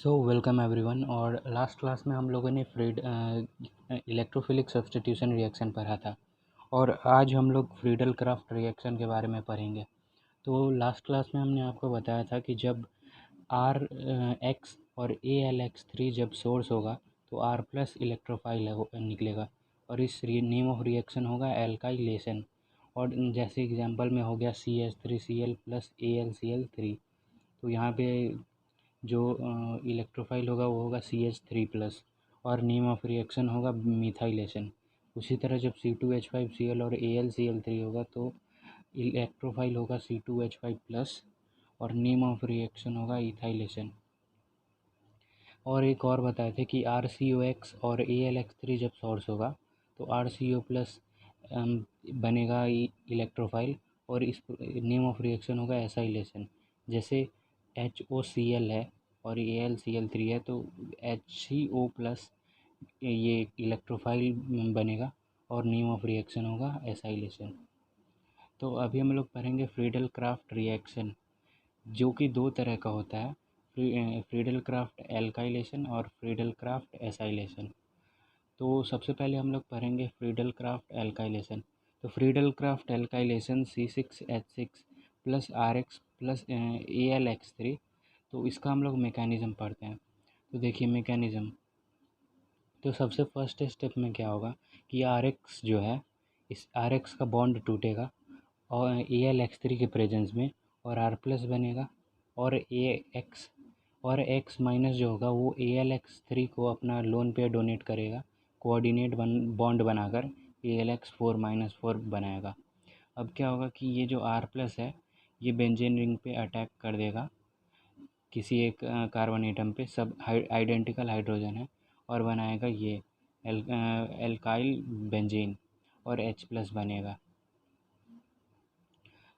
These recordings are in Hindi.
So welcome everyone. और लास्ट क्लास में हम लोगों ने फ्रीड इलेक्ट्रोफिलिक सब्स्टिट्यूशन रिएक्शन पढ़ा था और आज हम लोग फ्रीडल क्राफ्ट रिएक्शन के बारे में पढ़ेंगे। तो लास्ट क्लास में हमने आपको बताया था कि जब आर एक्स और ए एल एक्स थ्री जब सोर्स होगा तो आर प्लस इलेक्ट्रोफाइल निकलेगा और इस नेम ऑफ रिएक्शन होगा एल्काइलेशन। और जैसे एग्जांपल में हो गया CH3Cl प्लस AlCl3। तो यहाँ पे जो इलेक्ट्रोफाइल होगा वो होगा CH3 प्लस और नेम ऑफ रिएक्शन होगा मिथाइलेशन। उसी तरह जब C2H5Cl और AlCl3 होगा तो इलेक्ट्रोफाइल होगा C2H5 प्लस और नेम ऑफ रिएक्शन होगा इथाइलेशन। और एक और बताए थे कि RCOX और AlX3 जब सोर्स होगा तो RCO प्लस बनेगा इलेक्ट्रोफाइल और इस नेम ऑफ रिएक्शन होगा एसाइलेशन। जैसे HOCl है और AlCl3 है तो HCO प्लस ये इलेक्ट्रोफाइल बनेगा और नेम ऑफ रिएक्शन होगा एसाइलेशन। तो अभी हम लोग पढ़ेंगे फ्रीडल क्राफ्ट रिएक्शन जो कि दो तरह का होता है, फ्रीडल क्राफ्ट एल्काइलेशन और फ्रीडल क्राफ्ट एसाइलेशन। तो सबसे पहले हम लोग पढ़ेंगे फ्रीडल क्राफ्ट एल्काइलेशन। तो Friedel craft alkylation C6H6 plus RX plus AlX3। तो इसका हम लोग मैकेनिज़्म पढ़ते हैं। तो देखिए मैकेनिज़्म, तो सबसे फर्स्ट स्टेप में क्या होगा कि RX जो है इस RX का बॉन्ड टूटेगा और AlX3 के प्रेजेंस में और R प्लस बनेगा और X माइनस जो होगा वो AlX3 को अपना लोन पेयर डोनेट करेगा, कोऑर्डिनेट बॉन्ड बनाकर AlX4-4 बनाएगा। अब क्या होगा कि ये जो R प्लस है ये बेंजीन रिंग पे अटैक कर देगा, किसी एक कार्बन एटम पे, सब आइडेंटिकल हाइड्रोजन है और बनाएगा ये एल्काइल बेंजीन और H प्लस बनेगा।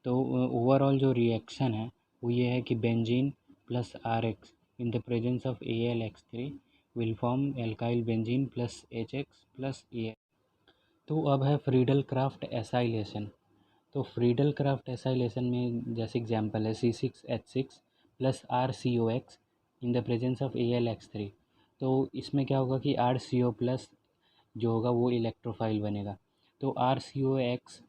तो ओवरऑल जो रिएक्शन है वो ये है कि benzene plus RX in the presence of AlX3 will form alkyl benzene plus HX plus AL। तो अब है फ्रीडल क्राफ्ट एसाइलेशन। तो फ्रीडल क्राफ्ट एसाइलेशन में जैसे एग्जांपल है C6H6 plus RCOX in the presence of AlX3। तो इसमें क्या होगा कि RCO प्लस जो होगा वो इलेक्ट्रोफाइल बनेगा। तो RCOX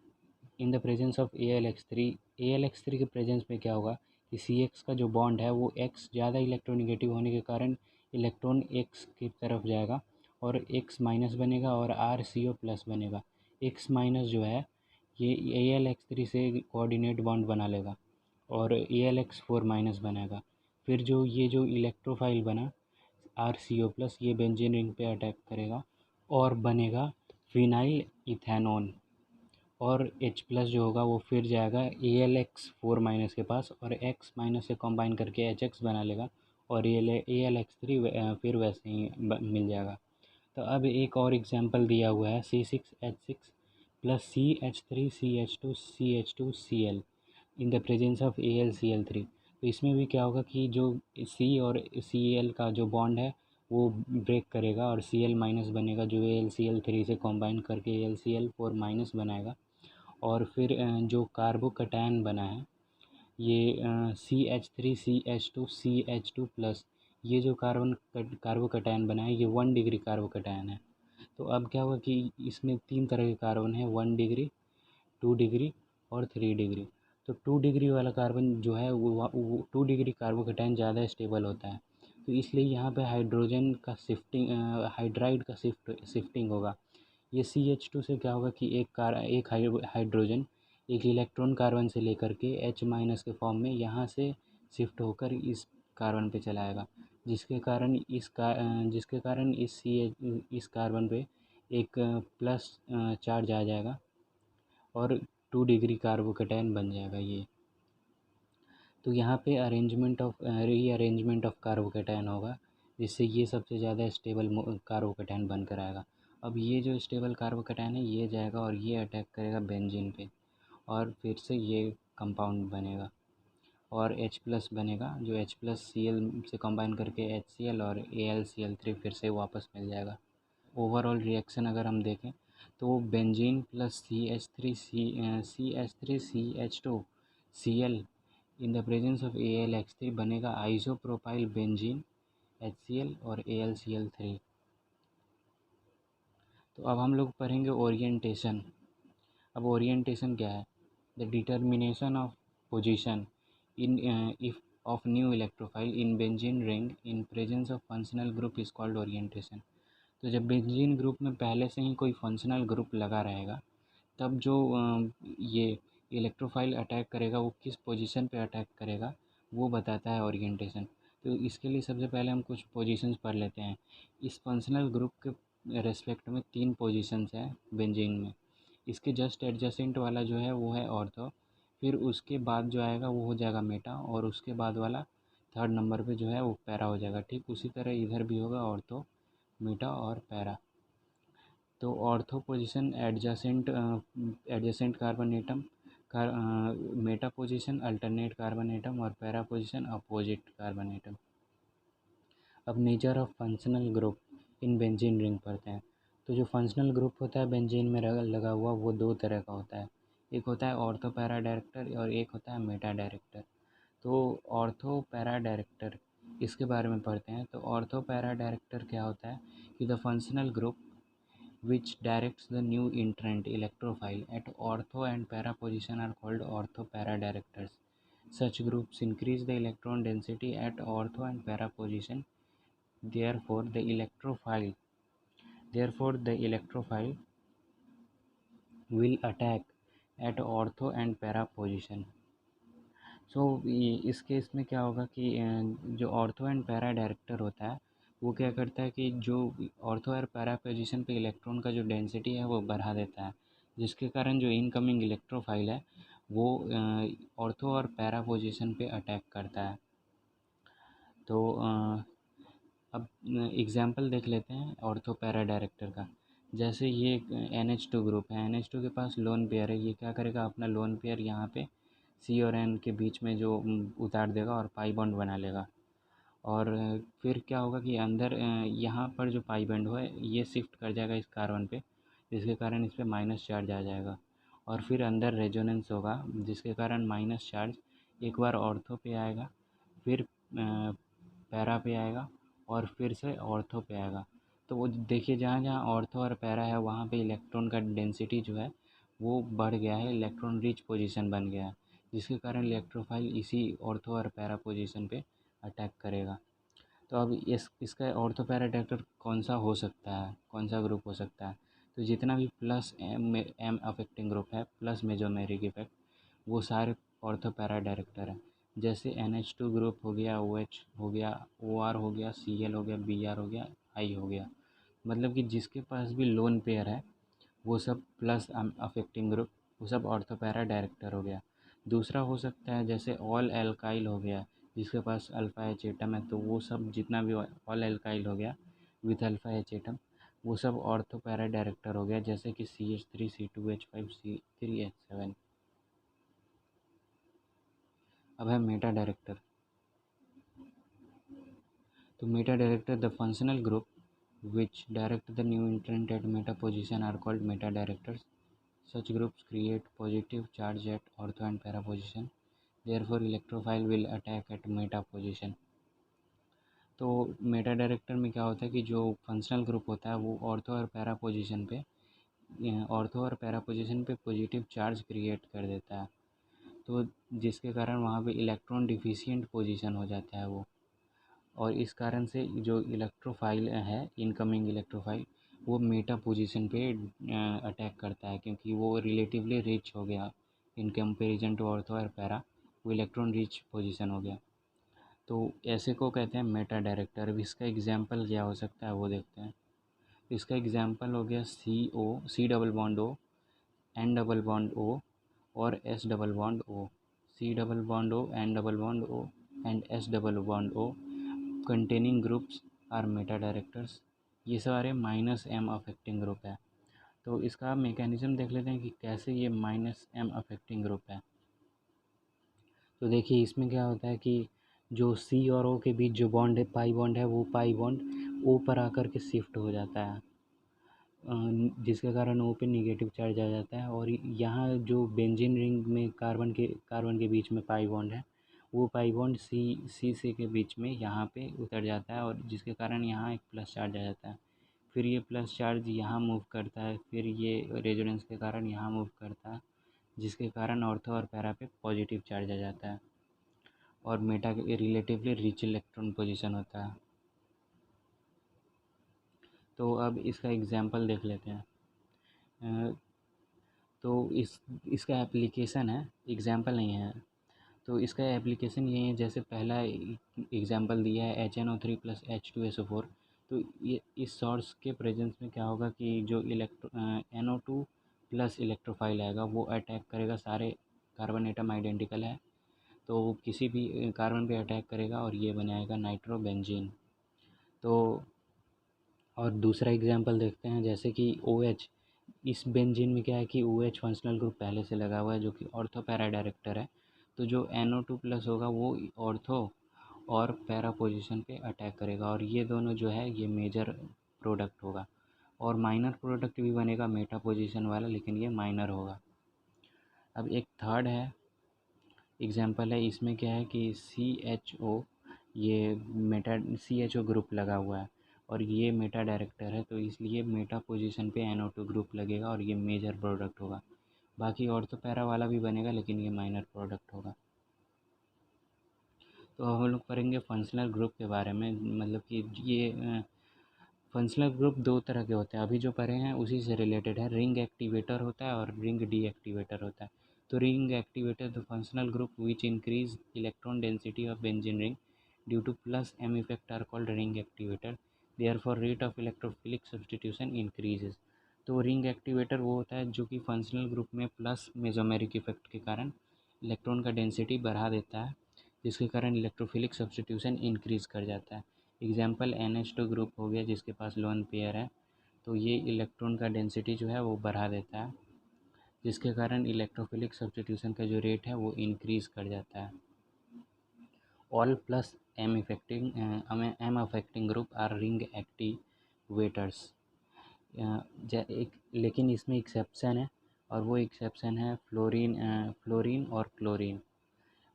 in the presence of AlX3 के प्रेजेंस में क्या होगा कि CX का जो बॉन्ड है वो X ज़्यादा इलेक्ट्रोनिगेटिव होने के कारण इलेक्ट्रॉन X की तरफ जाएगा और X माइनस बनेगा और RCO प्लस बनेगा। X माइनस जो है ये AlX3 से कोऑर्डिनेट बॉन्ड बना लेगा और AlX4 माइनस बनाएगा। फिर जो ये जो इलेक्ट्रोफाइल बना RCO प्लस ये बेंजीन रिंग पे अटैक करेगा और बनेगा फिनाइल इथेनॉन और H प्लस जो होगा वो फिर जाएगा AlX4 माइनस के पास और X माइनस से कंबाइन करके HX बना लेगा और AlX3 फिर वैसे ही मिल जाएगा। तो अब एक और एग्जांपल दिया हुआ है C6H6 plus CH3CH2CH2Cl in the presence of AlCl3। तो इसमें भी क्या होगा कि जो C और Cl का जो बॉन्ड है वो ब्रेक करेगा और Cl माइनस बनेगा जो AlCl3 से कंबाइन करके AlCl4 माइनस बनाएगा। और फिर जो कार्बोकैटायन बना है ये CH3CH2CH2 प्लस, ये जो कार्बोकैटायन बना है ये 1 डिग्री कार्बोकैटायन है। तो अब क्या होगा कि इसमें 3 तरह के कार्बन है, 1 डिग्री, 2 डिग्री और 3 डिग्री। तो 2 डिग्री वाला कार्बन जो है वो 2 डिग्री कार्बोकैटायन ज़्यादा स्टेबल होता है। तो इसलिए यहाँ पे हाइड्रोजन का हाइड्राइड का शिफ्टिंग होगा। ये CH2 से क्या होगा कि एक हाइड्रोजन एक इलेक्ट्रॉन कार्बन से लेकर के H माइनस के फॉर्म में यहाँ से शिफ्ट होकर इस कार्बन पे चलाएगा, जिसके कारण इस कार्बन पे एक प्लस चार्ज आ जाएगा और 2 डिग्री कार्बोकैटायन बन जाएगा ये। तो यहाँ पे रीअरेंजमेंट ऑफ कार्बोकैटायन होगा जिससे ये सबसे ज़्यादा स्टेबल कार्बोकैटायन बनकर आएगा। अब ये जो स्टेबल कार्बोकैटायन है ये जाएगा और ये अटैक करेगा बेंजीन पे और फिर से ये कंपाउंड बनेगा और H प्लस बनेगा जो H प्लस Cl से कंबाइन करके HCl और AlCl3 फिर से वापस मिल जाएगा। ओवरऑल रिएक्शन अगर हम देखें तो benzene plus CH3CH2Cl in the presence of AlX3 बनेगा आइसोप्रोपाइल बेंजीन HCl और AlCl3। तो अब हम लोग पढ़ेंगे ओरिएंटेशन। अब ओरिएंटेशन क्या है? The determination of position in if of new electrophile in benzene ring in presence of functional group is called orientation. तो जब बेंजीन ग्रुप में पहले से ही कोई फंक्शनल ग्रुप लगा रहेगा, तब जो ये इलेक्ट्रोफाइल अटैक करेगा वो किस पोजीशन पे अटैक करेगा वो बताता है ओरिएंटेशन। तो इसके लिए सबसे पहले हम कुछ पोजीशंस पढ़ लेते हैं। इस फंक्शनल ग्रुप के रेस्पेक्ट में 3 पोजीशंस हैं बेंजीन में। इसके जस्ट एडजेसेंट वाला जो है वो है ऑर्थो, फिर उसके बाद जो आएगा वो हो जाएगा मेटा, और उसके बाद वाला 3rd नंबर पे जो है वो पैरा हो जाएगा। ठीक उसी तरह इधर भी होगा ऑर्थो, मेटा और पैरा। तो ortho position adjacent carbon atom, meta position alternate carbon atom और para position opposite carbon atom. अब nature of functional group in benzene ring पढ़ते हैं। तो जो फंक्शनल ग्रुप होता है बेंजीन में लगा हुआ वो 2 तरह का होता है। एक होता है ऑर्थो पैरा डायरेक्टर और एक होता है मेटा डायरेक्टर। तो ऑर्थो पैरा डायरेक्टर इसके बारे में पढ़ते हैं। तो ऑर्थो पैरा डायरेक्टर क्या होता है कि the functional group which directs the new entrant electrophile at ortho and para position are called ortho-para directors. Such groups increase the electron density at ortho and para position. Therefore, the electrophile will attack at ortho and para position. सो इस केस में क्या होगा कि जो ऑर्थो एंड पैरा डायरेक्टर होता है वो क्या करता है कि जो ऑर्थो और पैरा पोजीशन पे इलेक्ट्रॉन का जो डेंसिटी है वो बढ़ा देता है, जिसके कारण जो इनकमिंग इलेक्ट्रोफाइल है वो ऑर्थो और पैरा पोजीशन पे अटैक करता है। तो अब एग्जांपल देख लेते हैं ऑर्थो पैरा डायरेक्टर का। जैसे ये NH2 ग्रुप है, NH2 के पास लोन पेयर है, ये क्या करेगा अपना लोन पेयर यहाँ पे C और N के बीच में जो उतार देगा और पाई बॉन्ड बना लेगा। और फिर क्या होगा कि अंदर यहाँ पर जो पाई बॉन्ड है ये शिफ्ट कर जाएगा इस कार्बन पे, जिसके कारण इस पर माइनस चार्ज आ जाएगा। और फिर अंदर रेजोनेंस होगा जिसके कारण माइनस चार्ज एक बार ऑर्थो पे आएगा, फिर पैरा पे आएगा और फिर से ऑर्थो पे आएगा। तो वो देखिए जहाँ जहाँ ऑर्थो और पैरा है वहाँ पे इलेक्ट्रॉन का डेंसिटी जो है वो बढ़ गया है, इलेक्ट्रॉन रिच पोजीशन बन गया है, जिसके कारण इलेक्ट्रोफाइल इसी ऑर्थो और पैरा पोजीशन पे अटैक करेगा। तो अब इसका ऑर्थो पैरा डायरेक्टर कौन सा हो सकता है, कौन सा ग्रुप हो सकता है? तो जितना भी प्लस एम अफेक्टिंग ग्रुप है प्लस मेजोमेरिक इफेक्ट वो सारे ऑर्थो पैरा डायरेक्टर हैं। जैसे NH2 ग्रुप हो गया, OH हो गया, OR हो गया, Cl हो गया, Br हो गया, I हो गया। मतलब कि जिसके पास भी लोन पेयर है वो सब प्लस अफेक्टिंग ग्रुप वो सब ऑर्थो पैरा डायरेक्टर हो गया। दूसरा हो सकता है जैसे ऑल एल्काइल हो गया, जिसके पास अल्फ़ा एच एटम है, तो वो सब जितना भी ऑल एल्काइल हो गया विथ अल्फ़ा एच एटम वो सब ऑर्थो पैरा डायरेक्टर हो गया, जैसे कि CH3 C2H5 C3H7। अब है मेटा डायरेक्टर। तो Meta director the functional group which direct the new entrant at meta position are called meta directors. Such groups create positive charge at ortho and para position. Therefore, electrophile will attack at meta position. तो मेटा डायरेक्टर में क्या होता है कि जो फंक्शनल ग्रुप होता है वो ऑर्थो और पैरा पोजीशन पे पॉजिटिव चार्ज क्रिएट कर देता है, तो जिसके कारण वहाँ पे इलेक्ट्रॉन डिफिशिएंट पोजीशन हो जाता है वो, और इस कारण से जो इलेक्ट्रोफाइल है इनकमिंग इलेक्ट्रोफाइल वो मेटा पोजीशन पे अटैक करता है, क्योंकि वो रिलेटिवली रिच हो गया इन कंपैरिजन टू ऑर्थो और पैरा, वो इलेक्ट्रॉन रिच पोजीशन हो गया। तो ऐसे को कहते हैं मेटा डायरेक्टर। अब इसका एग्जांपल क्या हो सकता है वो देखते हैं। इसका एग्जांपल हो गया C double bond O, N double bond O और S double bond O। C double bond O, N double bond O and S double bond O containing groups are meta directors. ये सारे -M अफेक्टिंग ग्रुप है। तो इसका मैकेनिज्म देख लेते हैं कि कैसे ये -M अफेक्टिंग ग्रुप है। तो देखिए इसमें क्या होता है कि जो C और O के बीच जो बॉन्ड है पाई बॉन्ड है वो पाई बॉन्ड O पर आकर के शिफ्ट हो जाता है, जिसके कारण O पे निगेटिव चार्ज आ जाता है। और यहाँ जो बेंजीन रिंग में कार्बन के बीच में पाई बॉन्ड है वो पाई बॉन्ड सी से के बीच में यहाँ पे उतर जाता है, और जिसके कारण यहाँ एक प्लस चार्ज आ जाता है। फिर ये प्लस चार्ज यहाँ मूव करता है, फिर ये रेजोनेंस के कारण यहाँ मूव करता है, जिसके कारण ऑर्थो और पैरा पे पॉजिटिव चार्ज आ जाता है, और मेटा के रिलेटिवली रिच इलेक्ट्रॉन पोजीशन होता है। तो अब इसका एग्जांपल देख लेते हैं। तो इसका एप्लीकेशन है, एग्जांपल नहीं है। तो इसका एप्लीकेशन ये है, जैसे पहला एग्जांपल दिया है HNO3 + H2SO4। तो ये इस सोर्स के प्रेजेंस में क्या होगा कि जो NO2 प्लस इलेक्ट्रोफाइल आएगा वो अटैक करेगा, सारे कार्बन एटम आइडेंटिकल है तो वो किसी भी कार्बन पे अटैक करेगा और ये बनाएगा नाइट्रोबेंजीन। तो और दूसरा एग्जांपल देखते हैं, जैसे कि OH। इस बेंजीन में क्या है कि OH फंक्शनल ग्रुप पहले से लगा हुआ है जो कि ऑर्थो पैरा डायरेक्टर है। तो जो NO2 प्लस होगा वो ऑर्थो और पैरा पोजीशन पे अटैक करेगा, और ये दोनों जो है ये मेजर प्रोडक्ट होगा। और माइनर प्रोडक्ट भी बनेगा मेटा पोजीशन वाला, लेकिन ये माइनर होगा। अब एक थर्ड है एग्जांपल है, इसमें क्या है कि CHO, ये मेटा CHO ग्रुप लगा हुआ है और ये मेटा डायरेक्टर है, तो इसलिए मेटा पोजीशन पे NO2 ग्रुप लगेगा और ये मेजर प्रोडक्ट होगा। बाकी ऑर्थो पैरा वाला भी बनेगा, लेकिन ये माइनर प्रोडक्ट होगा। तो हम लोग पढ़ेंगे फंक्शनल ग्रुप के बारे में, मतलब कि ये फंक्शनल ग्रुप दो तरह के होते हैं, अभी जो पढ़े हैं उसी से रिलेटेड है। रिंग एक्टिवेटर होता है और रिंग डीएक्टिवेटर होता है। तो ring activator the functional group which increase electron density of benzene ring due to plus m effect are called ring activator, therefore rate of electrophilic substitution increases. तो रिंग एक्टिवेटर वो होता है जो कि फंक्शनल ग्रुप में प्लस मेसोमेरिक इफेक्ट के कारण इलेक्ट्रॉन का डेंसिटी बढ़ा देता है, जिसके कारण इलेक्ट्रोफिलिक सब्स्टिट्यूशन इंक्रीज़ कर जाता है। एग्जाम्पल NH2 ग्रुप हो गया जिसके पास लोन पेयर है, तो ये इलेक्ट्रॉन का डेंसिटी जो है वो बढ़ा देता है, जिसके कारण इलेक्ट्रोफिलिक सब्स्टिट्यूशन का जो रेट है वो इंक्रीज़ कर जाता है। All plus M affecting group R ring activators. लेकिन इसमें एक्सेप्शन है, और वो एक्सेप्शन है फ्लोरीन और क्लोरीन।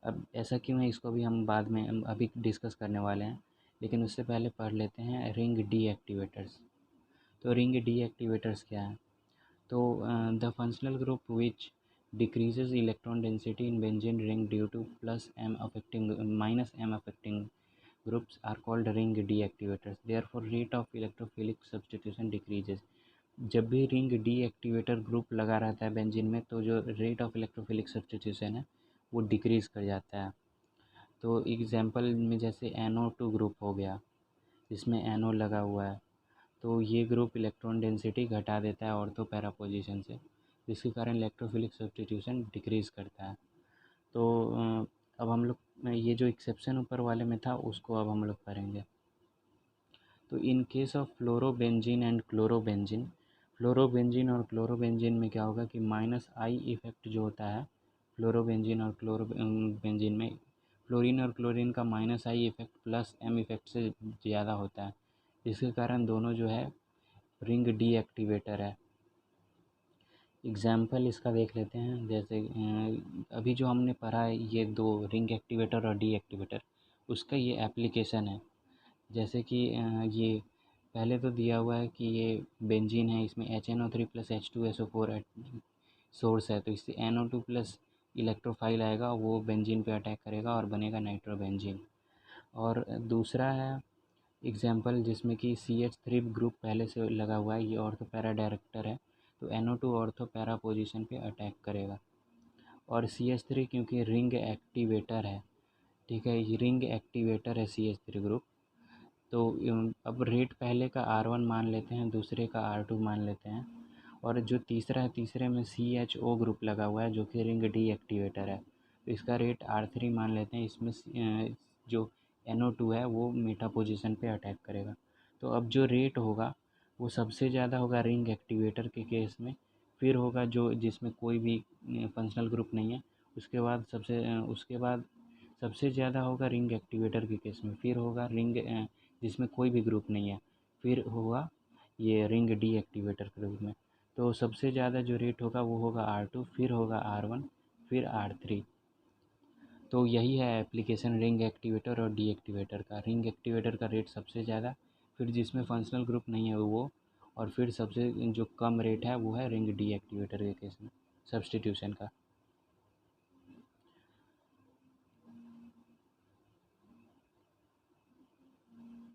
अब ऐसा क्यों है इसको भी हम बाद में अभी डिस्कस करने वाले हैं, लेकिन उससे पहले पढ़ लेते हैं रिंग डीएक्टिवेटर्स। तो रिंग डीएक्टिवेटर्स क्या है? तो the functional group which decreases electron density in benzene ring due to minus m affecting groups are called ring deactivators. Therefore, rate of electrophilic substitution decreases. जब भी रिंग डीएक्टिवेटर ग्रुप लगा रहता है बेंजीन में, तो जो रेट ऑफ इलेक्ट्रोफिलिक सब्स्टिट्यूशन है वो डिक्रीज़ कर जाता है। तो एग्जांपल में जैसे NO2 ग्रुप हो गया, इसमें NO लगा हुआ है, तो ये ग्रुप इलेक्ट्रॉन डेंसिटी घटा देता है ऑर्थो पैरा पोजीशन से, जिसके कारण इलेक्ट्रोफिलिक सब्स्टिट्यूशन डिक्रीज़ करता है। तो अब हम लोग ये जो एक्सेप्शन ऊपर वाले में था उसको अब हम लोग करेंगे। तो in case of fluorobenzene and chlorobenzene, fluorobenzene और क्लोरोबेंजीन में क्या होगा कि -I इफेक्ट जो होता है फ्लोरोबेंजीन और क्लोरोबेंजीन में, फ्लोरीन और क्लोरीन का -I effect plus m effect से ज़्यादा होता है, जिसके कारण दोनों जो है रिंग डीएक्टिवेटर है। एग्जाम्पल इसका देख लेते हैं, जैसे अभी जो हमने पढ़ा है ये दो रिंग एक्टिवेटर और डीएक्टिवेटर, उसका ये एप्लीकेशन है। जैसे कि ये पहले तो दिया हुआ है कि ये बेंजीन है, इसमें HNO3 + H2SO4 सोर्स है, तो इससे NO2 प्लस इलेक्ट्रोफाइल आएगा, वो बेंजीन पे अटैक करेगा और बनेगा नाइट्रोबेंजीन। और दूसरा है एग्जाम्पल जिसमें कि CH3 ग्रुप पहले से लगा हुआ है, ये ऑर्थो पैरा डायरेक्टर है, तो NO2 ऑर्थो पैरा पोजीशन पे अटैक करेगा। और CH3 क्योंकि रिंग एक्टिवेटर है, ठीक है, ये रिंग एक्टिवेटर है CH3 ग्रुप, तो अब रेट पहले का R1 मान लेते हैं, दूसरे का R2 मान लेते हैं, और जो तीसरा है तीसरे में CHO ग्रुप लगा हुआ है जो कि रिंग डीएक्टिवेटर है, तो इसका रेट R3 मान लेते हैं। इसमें जो NO2 है वो मेटा पोजीशन पे अटैक करेगा। तो अब जो रेट होगा वो सबसे ज़्यादा होगा रिंग एक्टिवेटर के केस में, फिर होगा जो जिसमें कोई भी फंक्शनल ग्रुप नहीं है, उसके बाद सबसे ज़्यादा होगा रिंग एक्टिवेटर के केस में, फिर होगा रिंग जिसमें कोई भी ग्रुप नहीं है, फिर होगा ये रिंग डीएक्टिवेटर के रूप में। तो सबसे ज़्यादा जो रेट होगा वो होगा R2, फिर होगा R1, फिर R3। तो यही है एप्लीकेशन रिंग एक्टिवेटर और डीएक्टिवेटर का। रिंग एक्टिवेटर का रेट सबसे ज़्यादा, फिर जिसमें फंक्शनल ग्रुप नहीं है वो, और फिर सबसे जो कम रेट है वो है रिंग डीएक्टिवेटर के केस में सब्स्टिट्यूशन का।